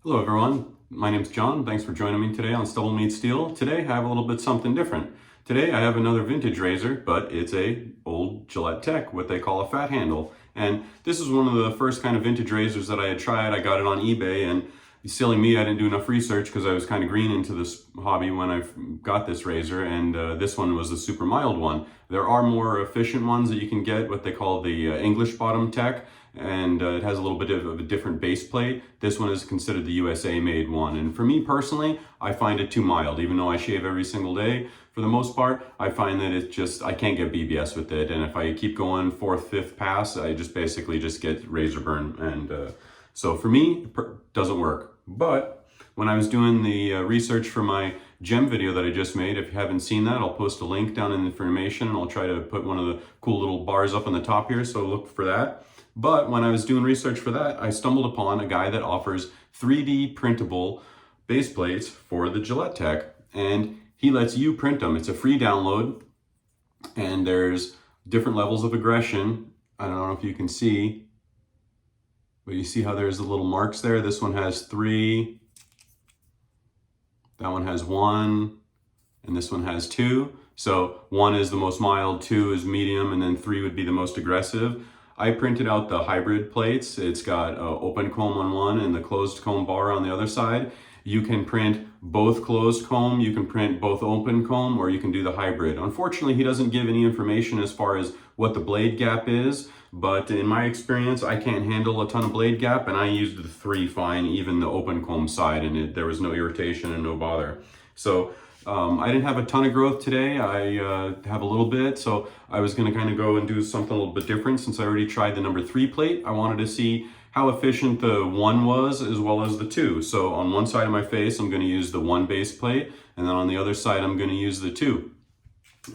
Hello everyone, my name's John. Thanks for joining me today on Stubble Meets Steel. Today I have a little bit something different. Today I have another vintage razor, but it's a old Gillette Tech, what they call a fat handle. And this is one of the first kind of vintage razors that I had tried. I got it on eBay, and silly me, I didn't do enough research because I was kind of green into this hobby when I got this razor, and this one was the super mild one. There are more efficient ones that you can get, what they call the English bottom Tech, and it has a little bit of a different base plate. This one is considered the USA made one, and for me personally, I find it too mild. Even though I shave every single day, for the most part, I find that it's just, I can't get BBS with it, and if I keep going fourth, fifth pass, I just basically just get razor burn, and so for me, it doesn't work. But when I was doing the research for my gem video that I just made, if you haven't seen that, I'll post a link down in the information, and I'll try to put one of the cool little bars up on the top here, so look for that. But when I was doing research for that, I stumbled upon a guy that offers 3D printable base plates for the Gillette Tech, and he lets you print them. It's a free download, and there's different levels of aggression. I don't know if you can see, but you see how there's the little marks there? This one has 3, that one has 1, and this one has 2. So 1 is the most mild, 2 is medium, and then 3 would be the most aggressive. I printed out the hybrid plates. It's got open comb on one and the closed comb bar on the other side. You can print both closed comb, you can print both open comb, or you can do the hybrid. Unfortunately, he doesn't give any information as far as what the blade gap is, but in my experience, I can't handle a ton of blade gap, and I used the 3 fine, even the open comb side, and there was no irritation and no bother. So I didn't have a ton of growth today. I have a little bit, so I was going to kind of go and do something a little bit different. Since I already tried the number 3 plate, I wanted to see how efficient the 1 was as well as the 2. So on one side of my face, I'm going to use the 1 base plate, and then on the other side, I'm going to use the 2.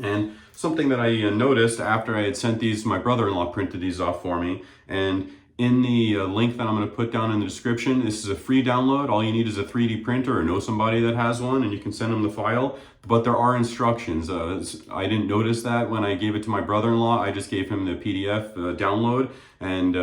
And something that I noticed after I had sent these, my brother-in-law printed these off for me, and in the link that I'm going to put down in the description, this is a free download. All you need is a 3D printer or know somebody that has one, and you can send them the file. But there are instructions. I didn't notice that when I gave it to my brother-in-law. I just gave him the PDF download, and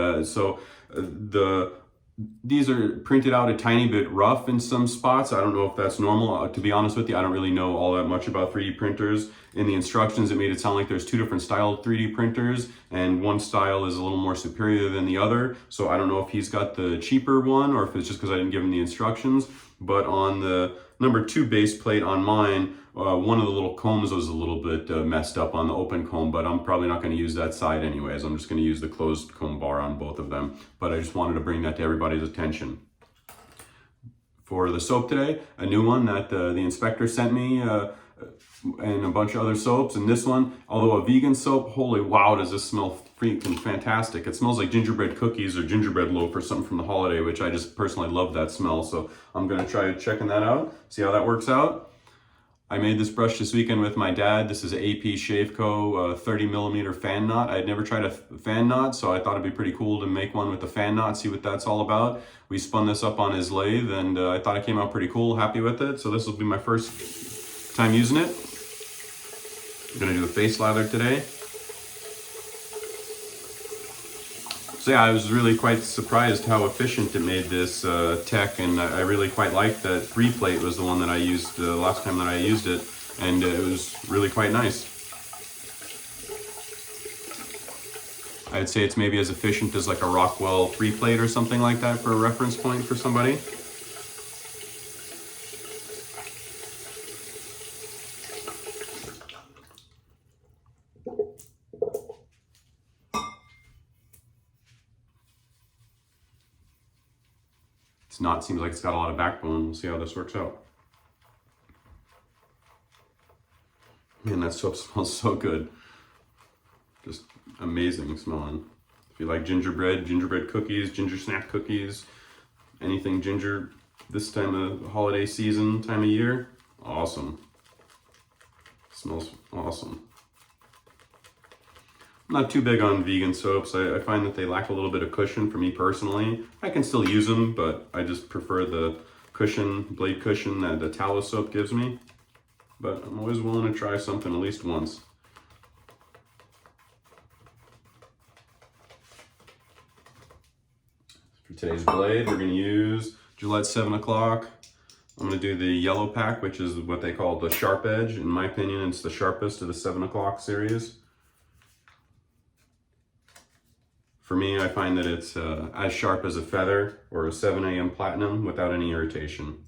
these are printed out a tiny bit rough in some spots. I don't know if that's normal. To be honest with you, I don't really know all that much about 3D printers. In the instructions, it made it sound like there's 2 different style of 3D printers, and one style is a little more superior than the other. So I don't know if he's got the cheaper one or if it's just because I didn't give him the instructions. But on the number 2 base plate on mine, one of the little combs was a little bit messed up on the open comb, but I'm probably not going to use that side anyways. I'm just going to use the closed comb bar on both of them. But I just wanted to bring that to everybody's attention. For the soap today, a new one that the inspector sent me, and a bunch of other soaps. And this one, although a vegan soap, holy wow, does this smell freaking fantastic. It smells like gingerbread cookies or gingerbread loaf or something from the holiday, which I just personally love that smell. So I'm going to try checking that out, see how that works out. I made this brush this weekend with my dad. This is AP Shave Co. 30 millimeter fan knot. I had never tried a fan knot, so I thought it'd be pretty cool to make one with the fan knot, see what that's all about. We spun this up on his lathe, and I thought it came out pretty cool, happy with it. So this will be my first time using it. I'm gonna do a face lather today. So yeah, I was really quite surprised how efficient it made this Tech, and I really quite liked that 3 plate was the one that I used the last time that I used it, and it was really quite nice. I'd say it's maybe as efficient as like a Rockwell 3 plate or something like that for a reference point for somebody. It's not, seems like it's got a lot of backbone. We'll see how this works out. Man, that soap smells so good. Just amazing smelling. If you like gingerbread cookies, ginger snap cookies, anything ginger this time of holiday season, time of year, awesome. Smells awesome. I'm not too big on vegan soaps. I find that they lack a little bit of cushion for me personally. I can still use them, but I just prefer the cushion, blade cushion that the tallow soap gives me. But I'm always willing to try something at least once. For today's blade, we're going to use Gillette 7 o'clock. I'm going to do the yellow pack, which is what they call the sharp edge. In my opinion, it's the sharpest of the 7 o'clock series. For me, I find that it's as sharp as a feather or a 7 AM Platinum without any irritation.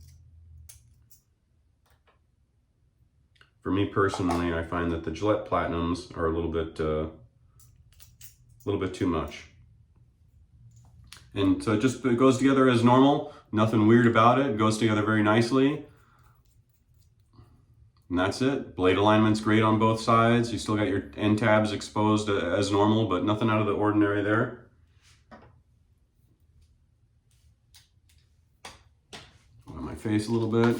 For me personally, I find that the Gillette Platinums are a little bit too much. And so it goes together as normal. Nothing weird about it. It goes together very nicely. And that's it. Blade alignment's great on both sides. You still got your end tabs exposed as normal, but nothing out of the ordinary there. On my face a little bit.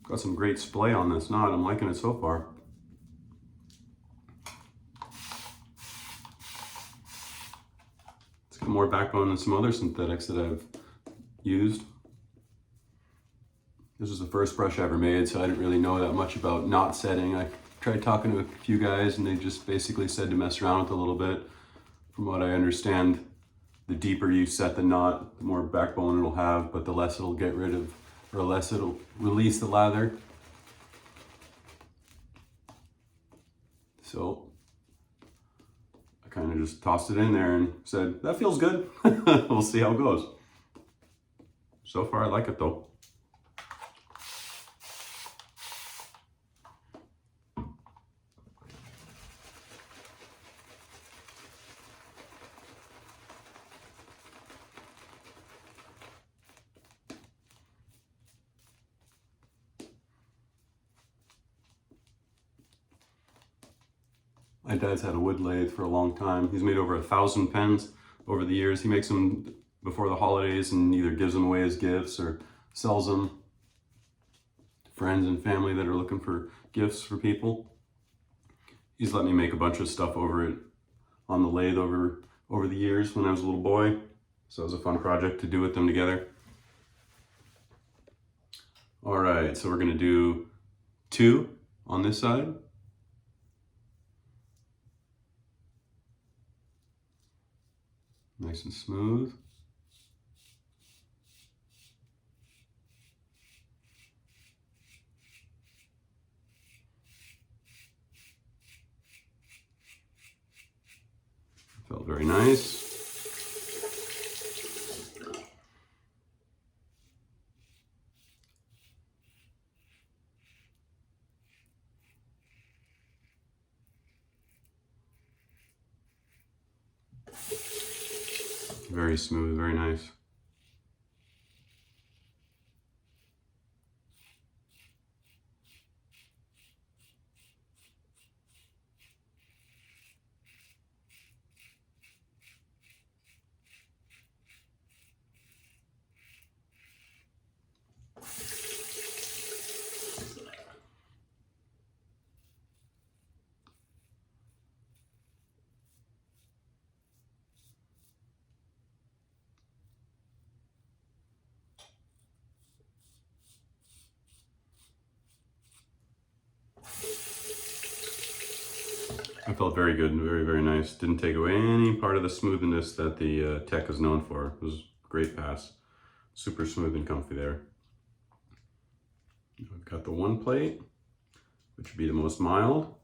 Got some great splay on this knot. I'm liking it so far. It's got more backbone than some other synthetics that I've used. This was the first brush I ever made, so I didn't really know that much about knot setting. I tried talking to a few guys and they just basically said to mess around with it a little bit. From what I understand, the deeper you set the knot, the more backbone it'll have, but the less it'll get rid of, or less it'll release the lather. So I kind of just tossed it in there and said, that feels good. We'll see how it goes. So far I like it though. My dad's had a wood lathe for a long time. He's made over 1,000 pens over the years. He makes them before the holidays and either gives them away as gifts or sells them to friends and family that are looking for gifts for people. He's let me make a bunch of stuff over it on the lathe over the years when I was a little boy. So it was a fun project to do with them together. All right, so we're gonna do 2 on this side. Nice and smooth. Felt very nice. Very smooth, very nice. It felt very good and very, very nice. Didn't take away any part of the smoothness that the Tech is known for. It was a great pass. Super smooth and comfy there. I've got the 1 plate, which would be the most mild.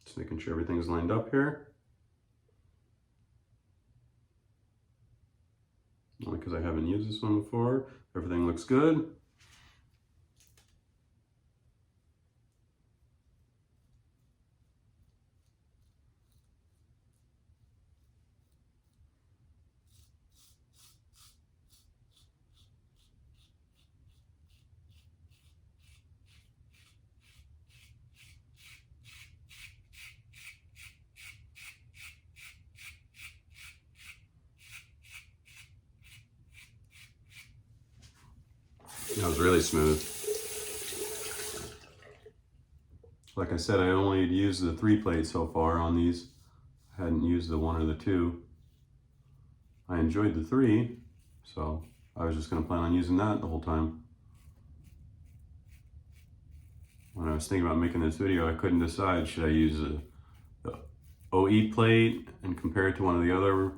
Just making sure everything's lined up here. Only because I haven't used this one before. Everything looks good. That was really smooth. Like I said, I only had used the 3-plate so far on these. I hadn't used the 1 or the 2. I enjoyed the 3, so I was just going to plan on using that the whole time. When I was thinking about making this video, I couldn't decide, should I use the OE plate and compare it to one of the other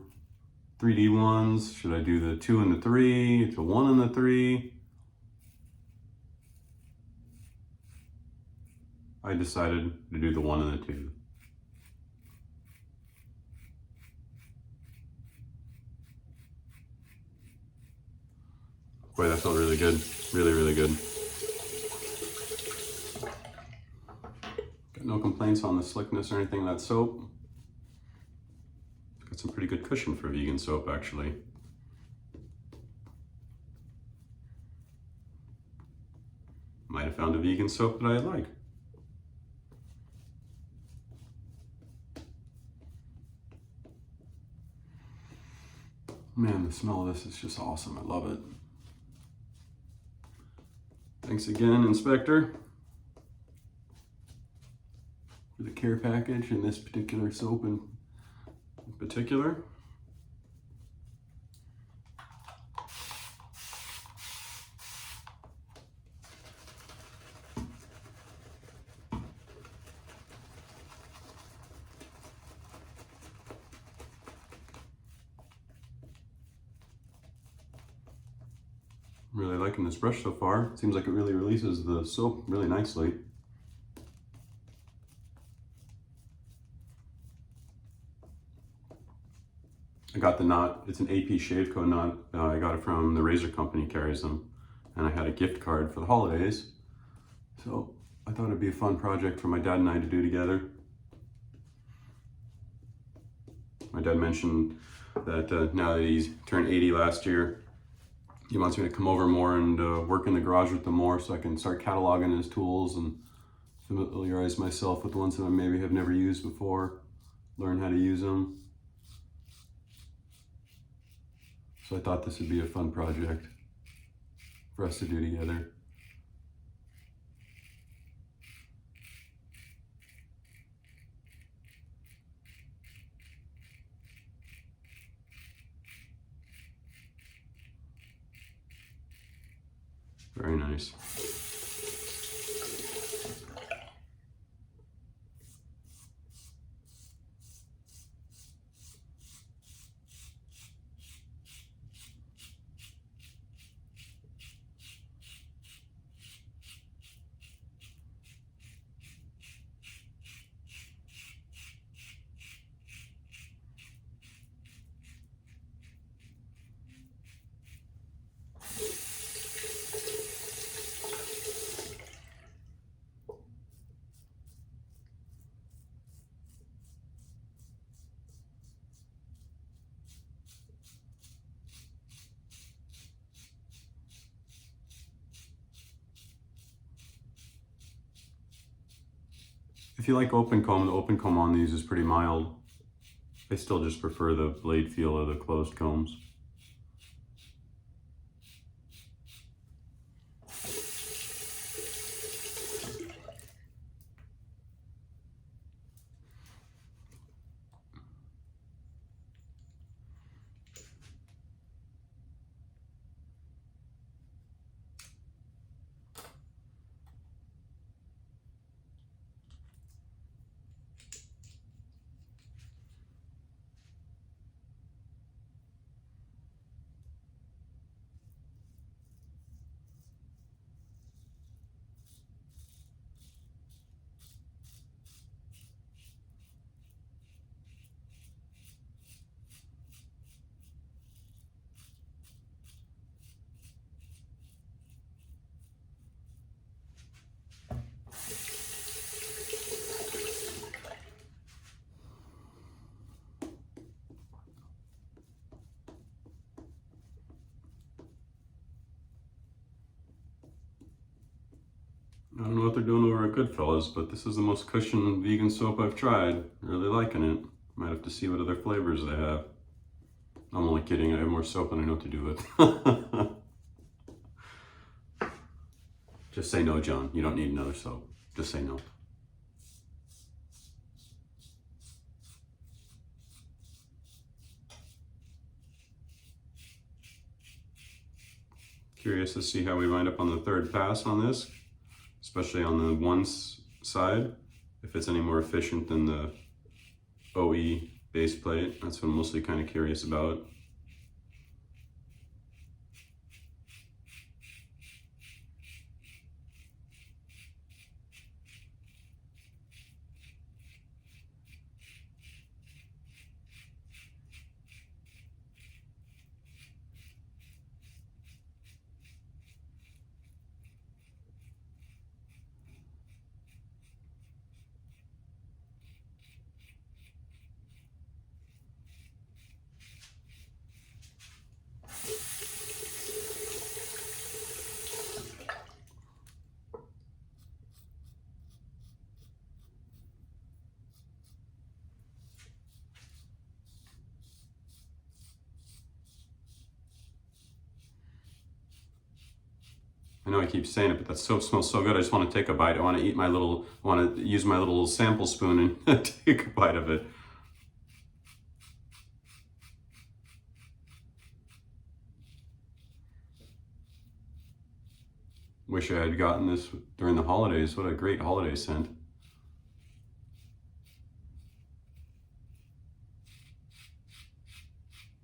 3D ones? Should I do the 2 and the 3, the 1 and the 3? I decided to do the 1 and the 2. Boy, that felt really good. Really, really good. Got no complaints on the slickness or anything of that soap. Got some pretty good cushion for vegan soap, actually. Might have found a vegan soap that I like. Man, the smell of this is just awesome. I love it. Thanks again, Inspector, for the care package and this particular soap in particular. Really liking this brush so far. Seems like it really releases the soap really nicely. I got the knot. It's an AP Shave Co knot. I got it from the razor company, carries them. And I had a gift card for the holidays. So I thought it'd be a fun project for my dad and I to do together. My dad mentioned that now that he's turned 80 last year, he wants me to come over more and work in the garage with him more so I can start cataloging his tools and familiarize myself with the ones that I maybe have never used before, learn how to use them. So I thought this would be a fun project for us to do together. Very nice. If you like open comb, the open comb on these is pretty mild. I still just prefer the blade feel of the closed combs. I don't know what they're doing over at Goodfellas, but this is the most cushioned vegan soap I've tried. Really liking it. Might have to see what other flavors they have. I'm only kidding, I have more soap than I know what to do with. Just say no, John. You don't need another soap. Just say no. Curious to see how we wind up on the third pass on this, especially on the one side, if it's any more efficient than the OE base plate. That's what I'm mostly kind of curious about. I know I keep saying it, but that soap smells so good. I just want to take a bite. I want to use my little sample spoon and take a bite of it. Wish I had gotten this during the holidays. What a great holiday scent.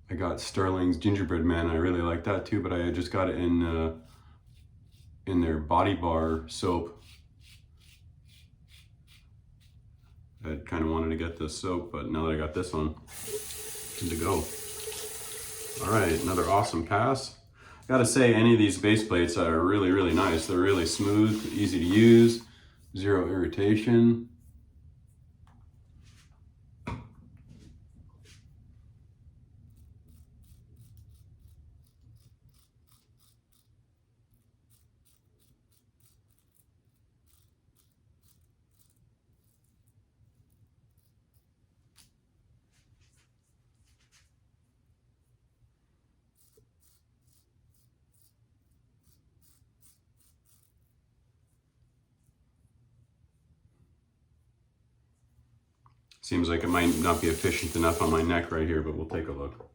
I got Sterling's Gingerbread Man. I really like that too, but I just got it in their Body Bar soap. I kind of wanted to get this soap, but now that I got this one, good to go. All right, another awesome pass. Gotta say, any of these base plates are really, really nice. They're really smooth, easy to use, zero irritation. Seems like it might not be efficient enough on my neck right here, but we'll take a look.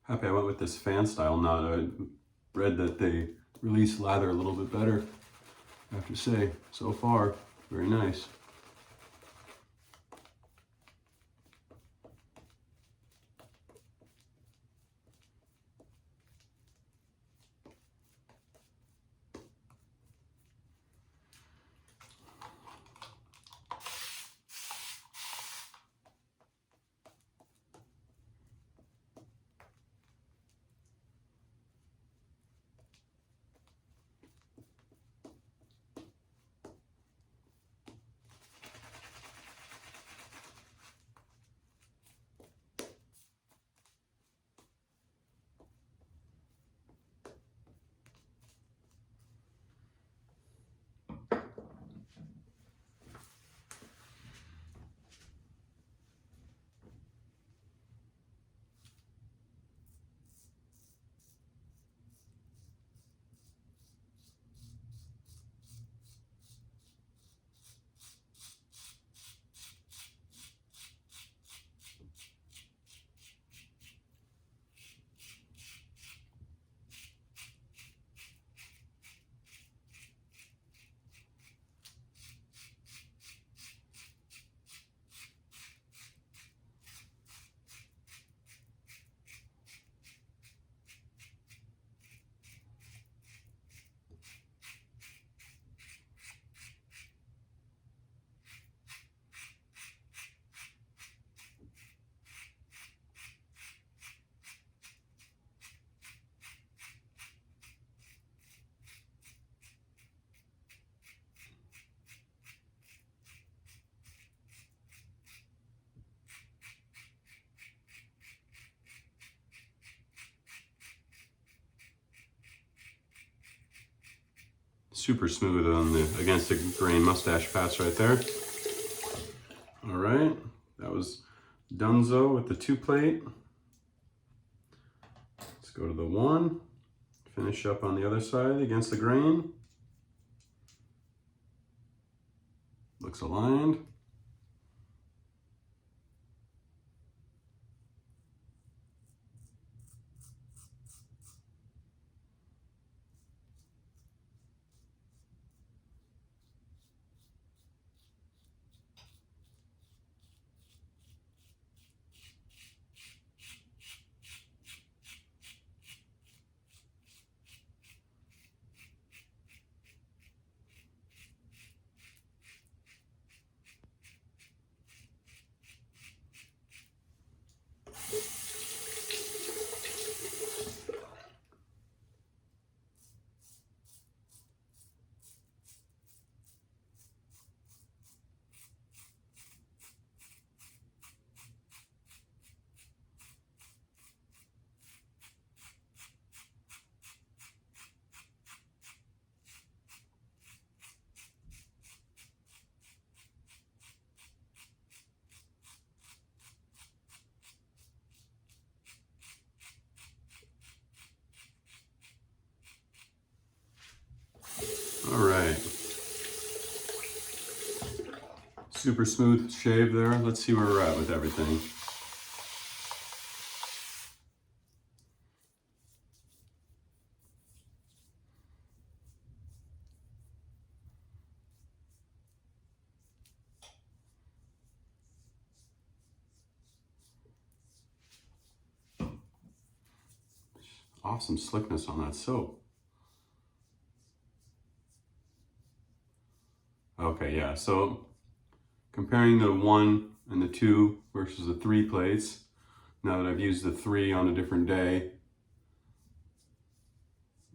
Happy I went with this fan style knot. I read that they release lather a little bit better. I have to say, so far, very nice. super smooth on the against the grain mustache patch right there. All right, that was donezo with the 2 plate. Let's go to the 1. Finish up on the other side against the grain. Looks aligned. All right. Super smooth shave there. Let's see where we're at with everything. Awesome slickness on that soap. Okay, yeah, so comparing the 1 and the 2 versus the 3 plates, now that I've used the 3 on a different day,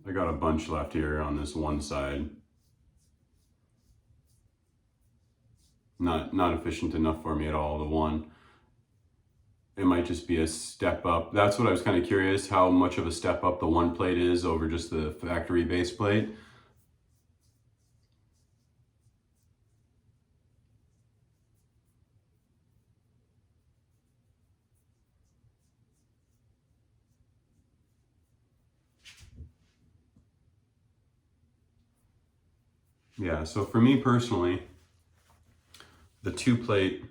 I got a bunch left here on this one side. Not efficient enough for me at all, the 1. It might just be a step up. That's what I was kind of curious, how much of a step up the 1 plate is over just the factory base plate. Yeah, so for me personally, the 2 plate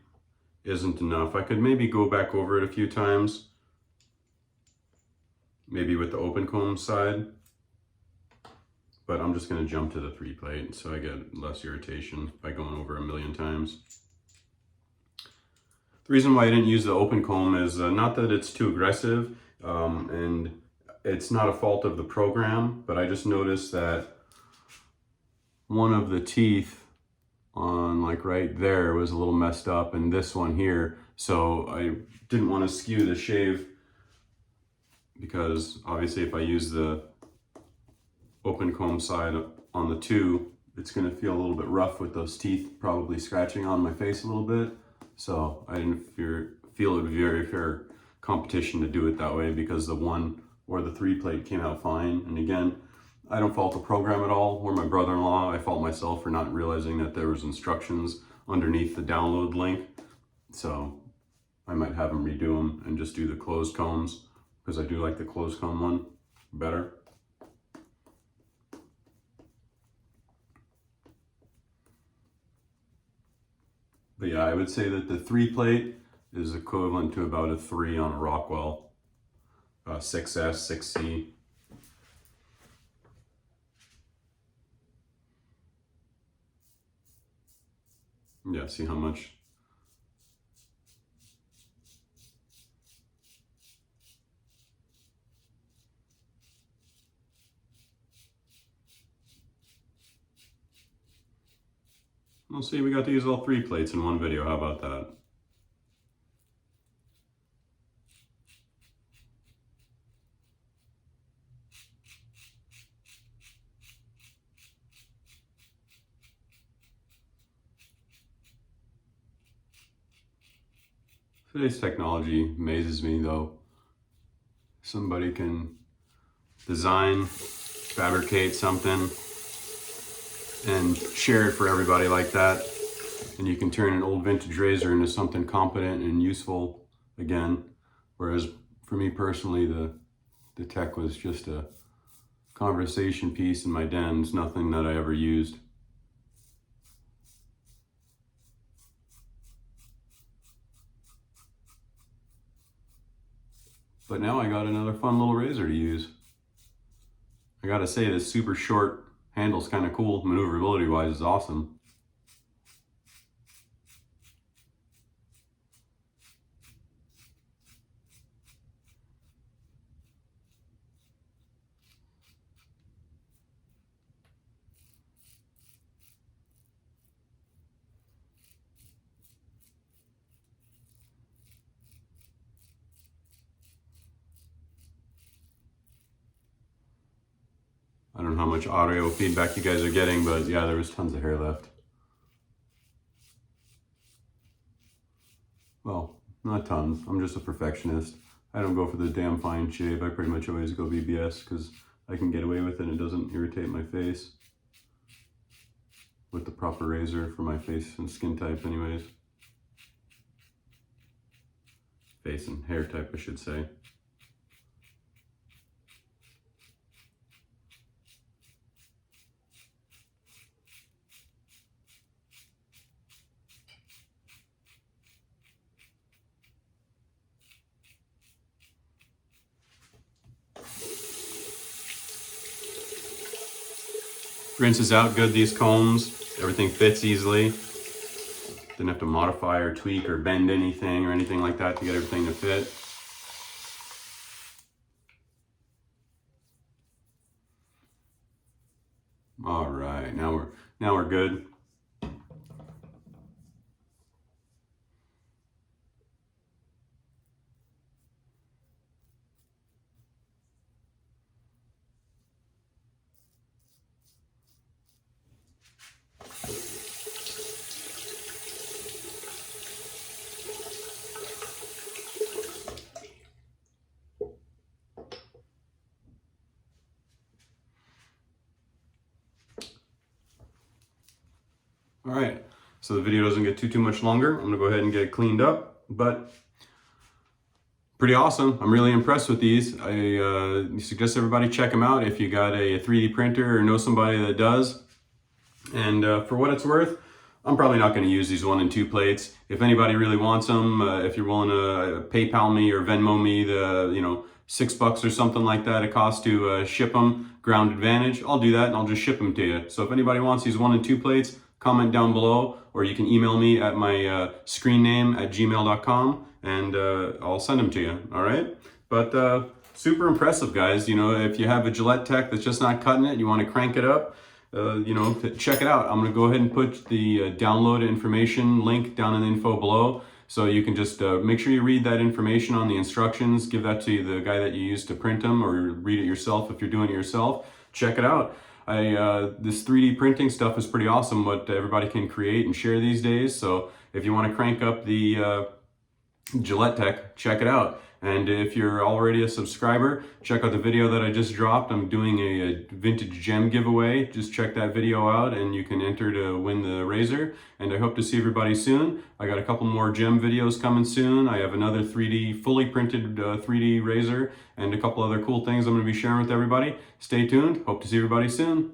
isn't enough. I could maybe go back over it a few times, maybe with the open comb side, but I'm just gonna jump to the 3 plate so I get less irritation by going over a million times. The reason why I didn't use the open comb is not that it's too aggressive, and it's not a fault of the program, but I just noticed that one of the teeth on like right there was a little messed up, and this one here, so I didn't want to skew the shave, because obviously if I use the open comb side on the 2, it's going to feel a little bit rough with those teeth probably scratching on my face a little bit. So I didn't feel it would be very fair competition to do it that way, because the 1 or the 3 plate came out fine. And again, I don't fault the program at all, or my brother-in-law. I fault myself for not realizing that there was instructions underneath the download link. So I might have him redo them and just do the closed combs, because I do like the closed comb one better. But yeah, I would say that the 3 plate is equivalent to about a 3 on a Rockwell 6S, 6C. Yeah, see how much? We'll see, we got to use all 3 plates in one video. How about that? Today's technology amazes me though. Somebody can design, fabricate something, and share it for everybody like that. And you can turn an old vintage razor into something competent and useful again. Whereas for me personally, the tech was just a conversation piece in my den. It's nothing that I ever used. But now I got another fun little razor to use. I gotta say, this super short handle's kind of cool. Maneuverability wise is awesome. I don't know how much audio feedback you guys are getting, but yeah, there was tons of hair left. Well, not tons. I'm just a perfectionist. I don't go for the damn fine shave. I pretty much always go BBS because I can get away with it and it doesn't irritate my face. With the proper razor for my face and skin type anyways. Face and hair type, I should say. Rinses out good these combs. Everything fits easily. Didn't have to modify or tweak or bend anything or anything like that to get everything to fit. All right, now we're good. All right, so the video doesn't get too much longer. I'm gonna go ahead and get it cleaned up, but pretty awesome. I'm really impressed with these. I suggest everybody check them out if you got a 3D printer or know somebody that does. And for what it's worth, I'm probably not gonna use these 1 and 2 plates. If anybody really wants them, if you're willing to PayPal me or Venmo me the, $6 or something like that it costs to ship them, Ground Advantage, I'll do that and I'll just ship them to you. So if anybody wants these 1 and 2 plates, comment down below, or you can email me at my screen name at gmail.com and I'll send them to you, all right? But super impressive, guys. If you have a Gillette Tech that's just not cutting it, you want to crank it up, check it out. I'm going to go ahead and put the download information link down in the info below. So you can just make sure you read that information on the instructions, give that to the guy that you use to print them, or read it yourself if you're doing it yourself. Check it out. This 3D printing stuff is pretty awesome, what everybody can create and share these days. So if you want to crank up the Gillette Tech, check it out. And if you're already a subscriber, check out the video that I just dropped. I'm doing a vintage gem giveaway. Just check that video out and you can enter to win the razor. And I hope to see everybody soon. I got a couple more gem videos coming soon. I have another 3D, fully printed 3D razor and a couple other cool things I'm going to be sharing with everybody. Stay tuned. Hope to see everybody soon.